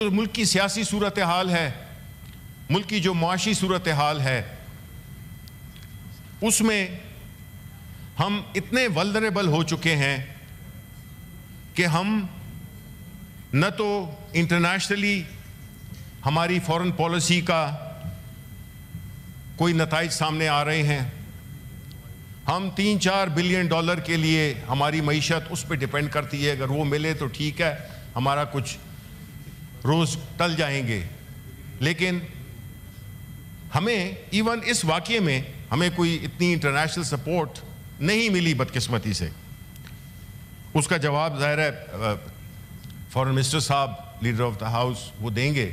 ملک کی سیاسی صورتحال ہے، ملک کی جو معاشی صورتحال ہے، اس میں ہم اتنے ولنریبل ہو چکے ہیں کہ ہم نہ تو انٹرنیشنلی ہماری فورن پالیسی کا کوئی نتائج سامنے آ رہے ہیں. ہم $3-4 بلین کے لیے ہماری معیشت اس پہ ڈیپینڈ کرتی ہے. اگر وہ ملے تو ٹھیک ہے، ہمارا کچھ روز ٹل جائیں گے. لیکن ہمیں ایون اس واقعے میں ہمیں کوئی اتنی انٹرنیشنل سپورٹ نہیں ملی بدقسمتی سے. اس کا جواب ظاہر ہے فارن منسٹر صاحب، لیڈر آف دا ہاؤس، وہ دیں گے.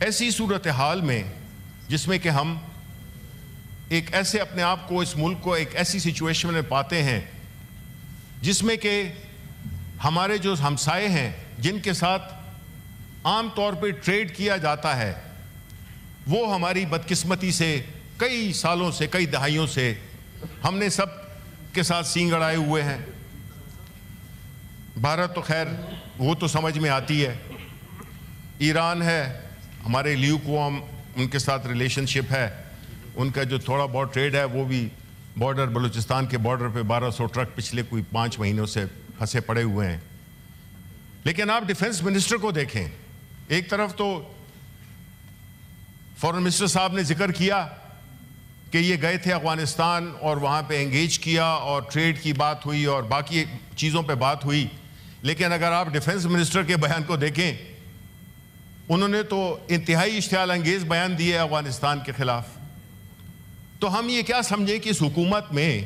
ایسی صورتحال میں جس میں کہ ہم ایک ایسے اپنے آپ کو، اس ملک کو ایک ایسی سچویشن میں پاتے ہیں جس میں کہ ہمارے جو ہمسائے ہیں جن کے ساتھ عام طور پہ ٹریڈ کیا جاتا ہے، وہ ہماری بدقسمتی سے کئی سالوں سے، کئی دہائیوں سے ہم نے سب کے ساتھ سینگ اڑائے ہوئے ہیں. بھارت تو خیر وہ تو سمجھ میں آتی ہے. ایران ہے، ہمارے لیوکوام ان کے ساتھ ریلیشن شپ ہے. ان کا جو تھوڑا بہت ٹریڈ ہے وہ بھی بارڈر، بلوچستان کے بارڈر پہ 1200 ٹرک پچھلے کوئی 5 مہینوں سے پھنسے پڑے ہوئے ہیں. لیکن آپ ڈیفنس منسٹر کو دیکھیں. ایک طرف تو فارن منسٹر صاحب نے ذکر کیا کہ یہ گئے تھے افغانستان اور وہاں پہ انگیج کیا اور ٹریڈ کی بات ہوئی اور باقی چیزوں پہ بات ہوئی. لیکن اگر آپ ڈیفنس منسٹر کے بیان کو دیکھیں، انہوں نے تو انتہائی اشتعال انگیز بیان دیے افغانستان کے خلاف. تو ہم یہ کیا سمجھیں کہ اس حکومت میں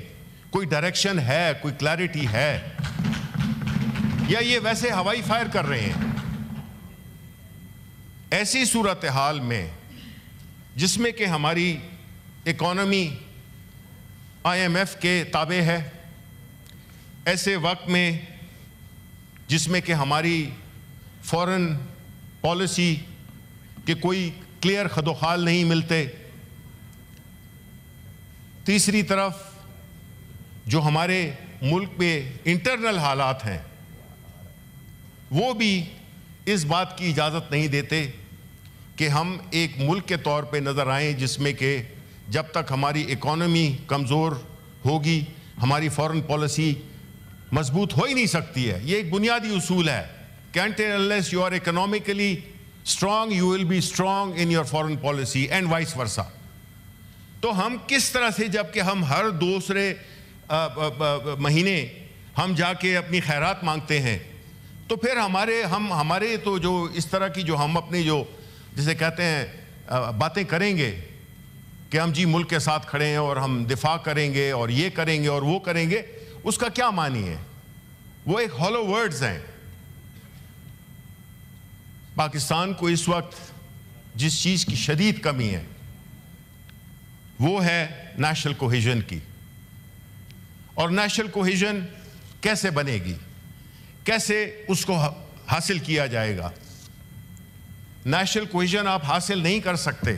کوئی ڈائریکشن ہے، کوئی کلیئرٹی ہے، یا یہ ویسے ہوائی فائر کر رہے ہیں؟ ایسی صورتحال میں جس میں کہ ہماری اکانومی IMF کے تابع ہے، ایسے وقت میں جس میں کہ ہماری فورن پالیسی کے کوئی کلیئر خد و خال نہیں ملتے، تیسری طرف جو ہمارے ملک میں انٹرنل حالات ہیں وہ بھی اس بات کی اجازت نہیں دیتے کہ ہم ایک ملک کے طور پہ نظر آئیں جس میں کہ جب تک ہماری اکانومی کمزور ہوگی ہماری فورن پالیسی مضبوط ہو ہی نہیں سکتی ہے. یہ ایک بنیادی اصول ہے کہ until unless you are economically strong you will be strong in your foreign policy and vice versa. تو ہم کس طرح سے، جب کہ ہم ہر دوسرے مہینے ہم جا کے اپنی خیرات مانگتے ہیں، تو پھر ہمارے تو جو اس طرح کی جو ہم اپنی جو جسے کہتے ہیں باتیں کریں گے کہ ہم جی ملک کے ساتھ کھڑے ہیں اور ہم دفاع کریں گے اور یہ کریں گے اور وہ کریں گے، اس کا کیا معنی ہے؟ وہ ایک ہالو ورڈز ہیں. پاکستان کو اس وقت جس چیز کی شدید کمی ہے وہ ہے نیشنل کوہیژن کی. اور نیشنل کوہیژن کیسے بنے گی، کیسے اس کو حاصل کیا جائے گا؟ نیشنل کوہیژن آپ حاصل نہیں کر سکتے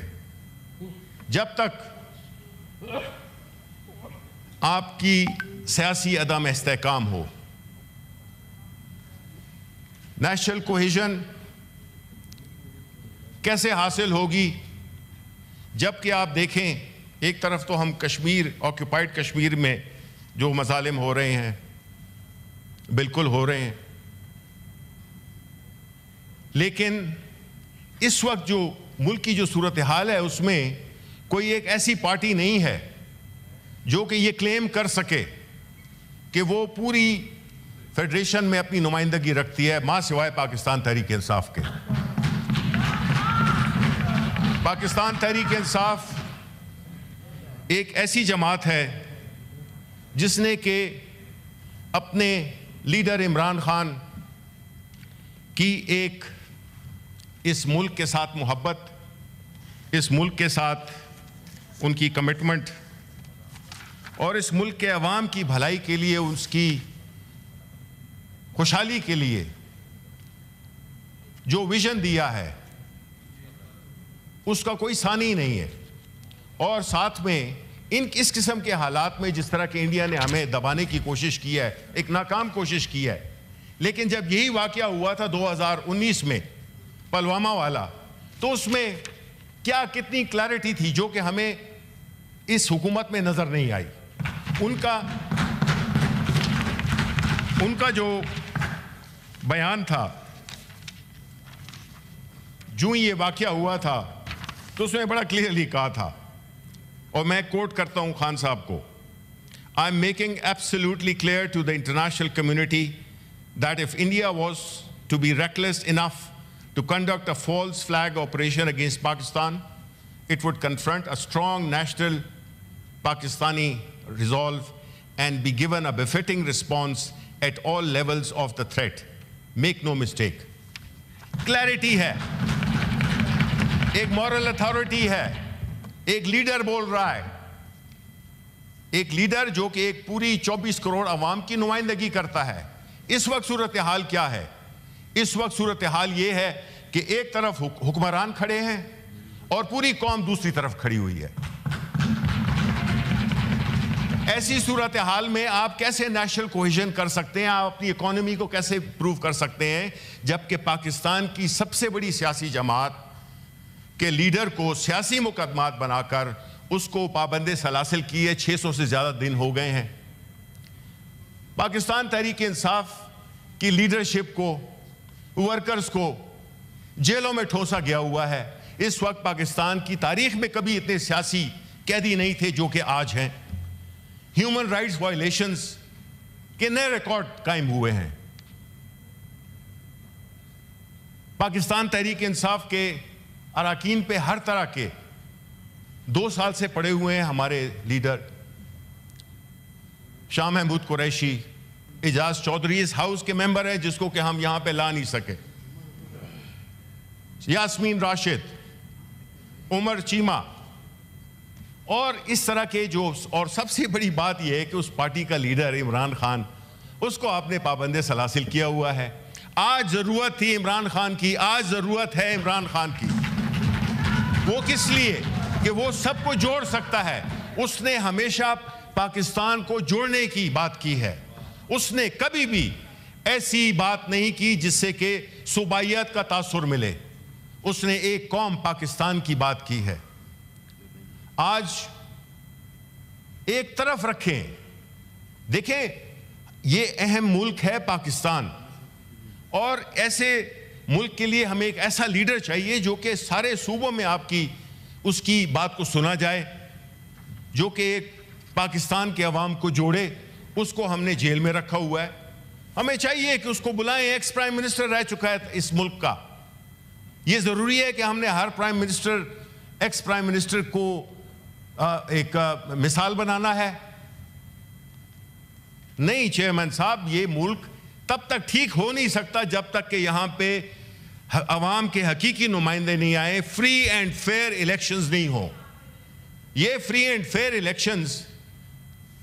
جب تک آپ کی سیاسی عدم استحکام ہو. نیشنل کوہیژن کیسے حاصل ہوگی جب کہ آپ دیکھیں ایک طرف تو ہم کشمیر، آکوپائڈ کشمیر میں جو مظالم ہو رہے ہیں بالکل ہو رہے ہیں، لیکن اس وقت جو ملک کی جو صورتحال ہے اس میں کوئی ایک ایسی پارٹی نہیں ہے جو کہ یہ کلیم کر سکے کہ وہ پوری فیڈریشن میں اپنی نمائندگی رکھتی ہے، ماں سوائے پاکستان تحریک انصاف کے. پاکستان تحریک انصاف ایک ایسی جماعت ہے جس نے کہ اپنے لیڈر عمران خان کی ایک اس ملک کے ساتھ محبت، اس ملک کے ساتھ ان کی کمٹمنٹ اور اس ملک کے عوام کی بھلائی کے لیے، اس کی خوشحالی کے لیے جو ویژن دیا ہے اس کا کوئی ثانی نہیں ہے. اور ساتھ میں اس قسم کے حالات میں جس طرح کہ انڈیا نے ہمیں دبانے کی کوشش کی ہے، ایک ناکام کوشش کی ہے، لیکن جب یہی واقعہ ہوا تھا 2019 میں پلوامہ والا, تو اس میں کیا کتنی کلیئرٹی تھی جو کہ ہمیں اس حکومت میں نظر نہیں آئی. ان کا جو بیان تھا, جو یہ واقعہ ہوا تھا تو اس میں بڑا کلیئرلی کہا تھا, اور میں کوٹ کرتا ہوں خان صاحب کو, I am making absolutely clear to the international community that if India was to be reckless enough to conduct a false flag operation against Pakistan, it would confront a strong national Pakistani resolve and be given a befitting response at all levels of the threat. Make no mistake. Clarity ہے, ایک moral authority ہے, ایک leader بول رہا ہے, ایک leader جو کہ ایک پوری 24 کروڑ عوام کی نمائندگی کرتا ہے. اس وقت صورتحال کیا ہے؟ اس وقت صورتحال یہ ہے کہ ایک طرف حکمران کھڑے ہیں اور پوری قوم دوسری طرف کھڑی ہوئی ہے. ایسی صورتحال میں آپ کیسے نیشنل کوہیژن کر سکتے ہیں, آپ اپنی اکانومی کو کیسے امپروو کر سکتے ہیں, جبکہ پاکستان کی سب سے بڑی سیاسی جماعت کے لیڈر کو سیاسی مقدمات بنا کر اس کو پابند سلاسل کیے 600 سے زیادہ دن ہو گئے ہیں. پاکستان تحریک انصاف کی لیڈرشپ کو, ورکرز کو جیلوں میں ٹھوسا گیا ہوا ہے. اس وقت پاکستان کی تاریخ میں کبھی اتنے سیاسی قیدی نہیں تھے جو کہ آج ہیں. ہیومن رائٹس وائلیشنز کے نئے ریکارڈ قائم ہوئے ہیں. پاکستان تحریک انصاف کے اراکین پہ ہر طرح کے 2 سال سے پڑے ہوئے ہیں. ہمارے لیڈر شاہ محمود قریشی, اعجاز چودھری اس ہاؤس کے ممبر ہیں جس کو کہ ہم یہاں پہ لا نہیں سکے, یاسمین راشد, عمر چیمہ, اور اس طرح کے جو, اور سب سے بڑی بات یہ ہے کہ اس پارٹی کا لیڈر عمران خان, اس کو آپ نے پابند سلاسل کیا ہوا ہے. آج ضرورت تھی عمران خان کی, آج ضرورت ہے عمران خان کی. وہ کس لیے کہ وہ سب کو جوڑ سکتا ہے. اس نے ہمیشہ پاکستان کو جوڑنے کی بات کی ہے. اس نے کبھی بھی ایسی بات نہیں کی جس سے کہ صوبائیت کا تاثر ملے. اس نے ایک قوم پاکستان کی بات کی ہے. آج ایک طرف رکھیں, دیکھیں یہ اہم ملک ہے پاکستان, اور ایسے ملک کے لیے ہمیں ایک ایسا لیڈر چاہیے جو کہ سارے صوبوں میں آپ کی اس کی بات کو سنا جائے, جو کہ ایک پاکستان کے عوام کو جوڑے. اس کو ہم نے جیل میں رکھا ہوا ہے. ہمیں چاہیے کہ اس کو بلائیں. ایکس پرائم منسٹر رہ چکا ہے اس ملک کا. یہ ضروری ہے کہ ہم نے ہر prime minister, ex prime minister کو ایک مثال بنانا ہے؟ نہیں چیئرمین صاحب, یہ ملک تب تک ٹھیک ہو نہیں سکتا جب تک کہ یہاں پہ عوام کے حقیقی نمائندے نہیں آئے, فری اینڈ فیئر الیکشنز نہیں ہوں. یہ فری اینڈ فیئر الیکشنز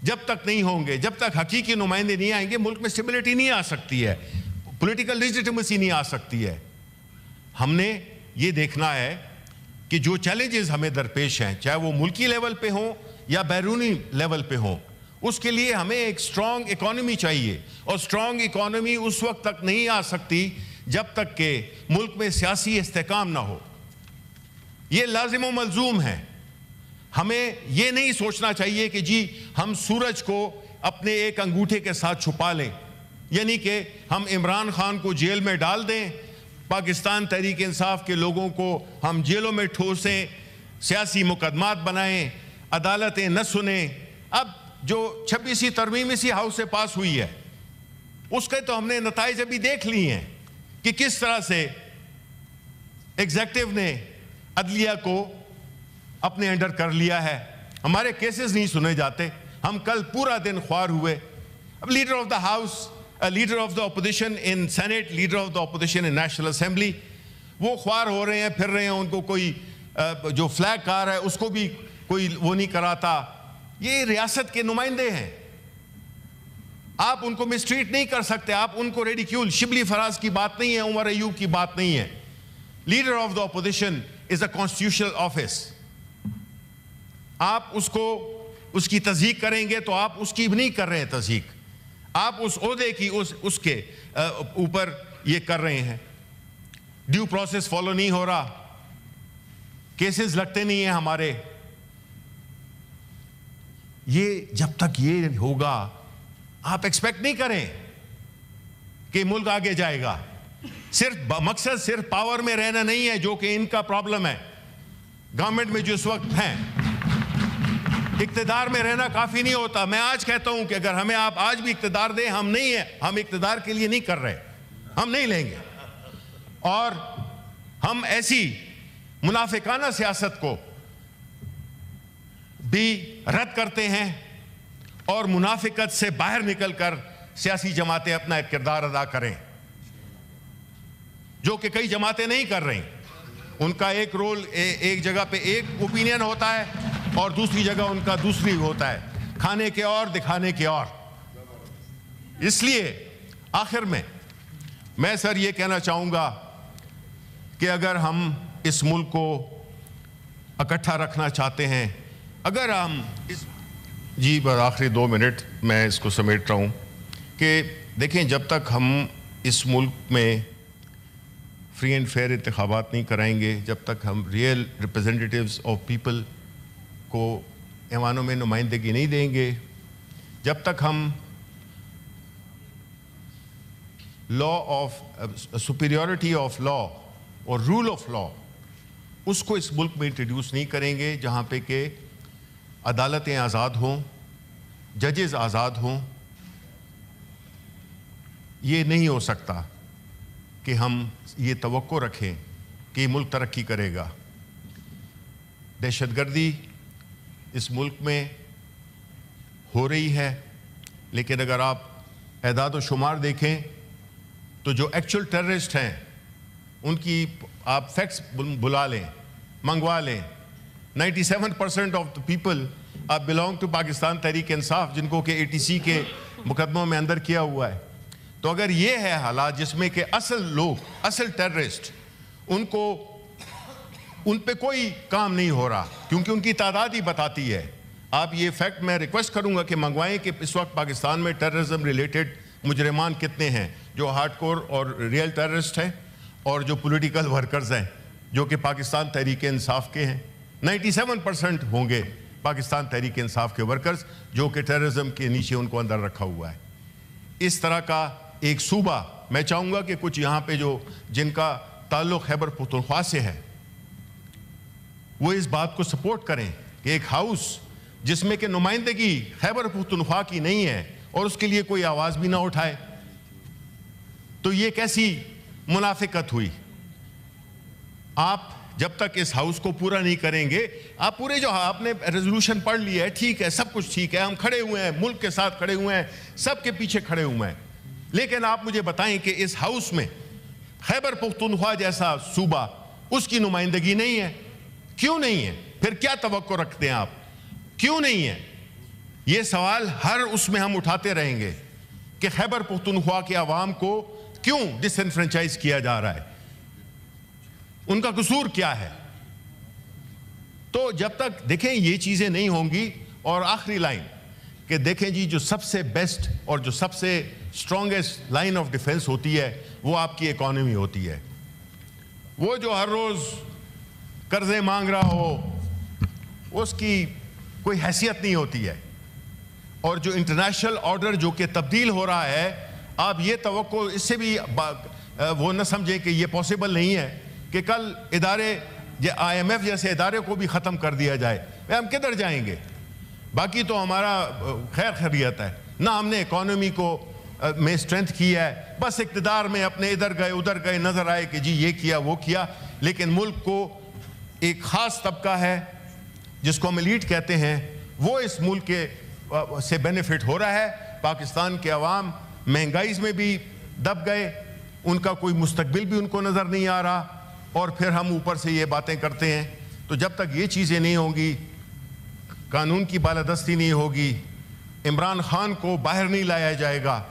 جب تک نہیں ہوں گے, جب تک حقیقی نمائندے نہیں آئیں گے, ملک میں اسٹیبلٹی نہیں آ سکتی ہے, پولیٹیکل لیجیٹیمیسی نہیں آ سکتی ہے. ہم نے یہ دیکھنا ہے کہ جو چیلنجز ہمیں درپیش ہیں, چاہے وہ ملکی لیول پہ ہوں یا بیرونی لیول پہ ہوں, اس کے لیے ہمیں ایک سٹرونگ اکانومی چاہیے. اور سٹرونگ اکانومی اس وقت تک نہیں آ سکتی جب تک کہ ملک میں سیاسی استحکام نہ ہو. یہ لازم و ملزوم ہے. ہمیں یہ نہیں سوچنا چاہیے کہ جی ہم سورج کو اپنے ایک انگوٹھے کے ساتھ چھپا لیں, یعنی کہ ہم عمران خان کو جیل میں ڈال دیں, پاکستان تحریک انصاف کے لوگوں کو ہم جیلوں میں ٹھوسیں, سیاسی مقدمات بنائیں, عدالتیں نہ سنیں. اب جو 26ویں ترمیم اسی ہاؤس سے پاس ہوئی ہے, اس کے تو ہم نے نتائج ابھی دیکھ لی ہیں کہ کس طرح سے ایگزیکٹو نے عدلیہ کو اپنے انڈر کر لیا ہے. ہمارے کیسز نہیں سنے جاتے. ہم کل پورا دن خوار ہوئے. اب leader of the house, leader of the opposition in senate, leader of the opposition in national assembly, وہ خوار ہو رہے ہیں, پھر رہے ہیں. ان کو کوئی جو فلیگ کار ہے اس کو بھی کوئی وہ نہیں کراتا. یہ ریاست کے نمائندے ہیں, آپ ان کو مسٹریٹ نہیں کر سکتے. آپ ان کو ریڈیکیول, شبلی فراز کی بات نہیں ہے, عمر ایوب کی بات نہیں ہے. Leader of the opposition is a constitutional office. آپ اس کو, اس کی تصدیق کریں گے تو آپ اس کی بھی نہیں کر رہے ہیں تصدیق. آپ اس عہدے کی اس کے اوپر یہ کر رہے ہیں. ڈیو پروسیس فالو نہیں ہو رہا, کیسز لگتے نہیں ہیں ہمارے. یہ جب تک یہ ہوگا آپ ایکسپیکٹ نہیں کریں کہ ملک آگے جائے گا. مقصد صرف پاور میں رہنا نہیں ہے جو کہ ان کا پرابلم ہے. گورنمنٹ میں جو اس وقت ہیں, اقتدار میں رہنا کافی نہیں ہوتا. میں آج کہتا ہوں کہ اگر ہمیں آپ آج بھی اقتدار دیں, ہم نہیں ہیں, ہم اقتدار کے لیے نہیں کر رہے, ہم نہیں لیں گے. اور ہم ایسی منافقانہ سیاست کو بھی رد کرتے ہیں اور منافقت سے باہر نکل کر سیاسی جماعتیں اپنا ایک کردار ادا کریں, جو کہ کئی جماعتیں نہیں کر رہی. ان کا ایک رول ایک جگہ پہ ایک اوپینین ہوتا ہے اور دوسری جگہ ان کا دوسری ہوتا ہے, کھانے کے اور دکھانے کے اور. اس لیے آخر میں سر یہ کہنا چاہوں گا کہ اگر ہم اس ملک کو اکٹھا رکھنا چاہتے ہیں, اگر ہم جی بس آخری 2 منٹ میں اس کو سمیٹ رہا ہوں کہ دیکھیں, جب تک ہم اس ملک میں فری اینڈ فیئر انتخابات نہیں کرائیں گے, جب تک ہم ریئل ریپرزینٹیٹیوز آف پیپل کو ایوانوں میں نمائندگی نہیں دیں گے, جب تک ہم law of superiority of law اور رول آف لا اس کو اس ملک میں انٹروڈیوس نہیں کریں گے, جہاں پہ کہ عدالتیں آزاد ہوں, ججز آزاد ہوں, یہ نہیں ہو سکتا کہ ہم یہ توقع رکھیں کہ یہ ملک ترقی کرے گا. دہشت گردی اس ملک میں ہو رہی ہے, لیکن اگر آپ اعداد و شمار دیکھیں تو جو ایکچوئل ٹیررسٹ ہیں ان کی آپ فیکٹس بلا لیں, منگوا لیں. 97% of the people belong to Pakistan Tehreek Insaf, جن کو کہ ATC کے مقدموں میں اندر کیا ہوا ہے. تو اگر یہ ہے حالات جس میں کہ اصل لوگ, اصل ٹیررسٹ, ان پہ کوئی کام نہیں ہو رہا کیونکہ ان کی تعداد ہی بتاتی ہے. آپ یہ فیکٹ میں ریکویسٹ کروں گا کہ منگوائیں کہ اس وقت پاکستان میں ٹیررزم ریلیٹڈ مجرمان کتنے ہیں, جو ہارڈ کور اور ریئل ٹیررسٹ ہیں, اور جو پولیٹیکل ورکرز ہیں جو کہ پاکستان تحریک انصاف کے ہیں. 97% ہوں گے پاکستان تحریک انصاف کے ورکرز جو کہ ٹیررزم کے نیچے ان کو اندر رکھا ہوا ہے. اس طرح کا ایک صوبہ میں چاہوں گا کہ کچھ یہاں پہ جن کا تعلق خیبر پختونخوا سے ہے, وہ اس بات کو سپورٹ کریں کہ ایک ہاؤس جس میں کہ نمائندگی خیبر پختونخوا کی نہیں ہے اور اس کے لیے کوئی آواز بھی نہ اٹھائے, تو یہ کیسی منافقت ہوئی. آپ جب تک اس ہاؤس کو پورا نہیں کریں گے, آپ پورے جو آپ نے ریزولوشن پڑھ لیا ہے, ٹھیک ہے, سب کچھ ٹھیک ہے, ہم کھڑے ہوئے ہیں, ملک کے ساتھ کھڑے ہوئے ہیں, سب کے پیچھے کھڑے ہوئے ہیں, لیکن آپ مجھے بتائیں کہ اس ہاؤس میں خیبر پختونخوا جیسا صوبہ, اس کی نمائندگی نہیں ہے. کیوں نہیں ہے؟ پھر کیا توقع رکھتے ہیں آپ؟ کیوں نہیں ہے؟ یہ سوال ہر اس میں ہم اٹھاتے رہیں گے کہ خیبر پختونخوا کے عوام کو کیوں ڈس انفرینچائز کیا جا رہا ہے, ان کا قصور کیا ہے. تو جب تک دیکھیں یہ چیزیں نہیں ہوں گی. اور آخری لائن کہ دیکھیں جی, جو سب سے بیسٹ اور جو سب سے اسٹرانگسٹ لائن آف ڈیفنس ہوتی ہے وہ آپ کی اکانومی ہوتی ہے. وہ جو ہر روز قرضے مانگ رہا ہو, اس کی کوئی حیثیت نہیں ہوتی ہے. اور جو انٹرنیشنل آرڈر جو کہ تبدیل ہو رہا ہے, آپ یہ توقع اس سے بھی وہ نہ سمجھیں کہ یہ پاسبل نہیں ہے کہ کل ادارے IMF جیسے ادارے کو بھی ختم کر دیا جائے. ہم کدھر جائیں گے؟ باقی تو ہمارا خیر خیریت ہے, نہ ہم نے اکانومی کو میں اسٹرینتھ کیا ہے, بس اقتدار میں اپنے ادھر گئے ادھر گئے, نظر آئے کہ جی یہ کیا وہ کیا. لیکن ملک کو ایک خاص طبقہ ہے جس کو ہم ایلیٹ کہتے ہیں, وہ اس ملک کے سے بینیفٹ ہو رہا ہے. پاکستان کے عوام مہنگائی میں بھی دب گئے, ان کا کوئی مستقبل بھی ان کو نظر نہیں آ رہا, اور پھر ہم اوپر سے یہ باتیں کرتے ہیں. تو جب تک یہ چیزیں نہیں ہوں گی, قانون کی بالادستی نہیں ہوگی, عمران خان کو باہر نہیں لایا جائے گا,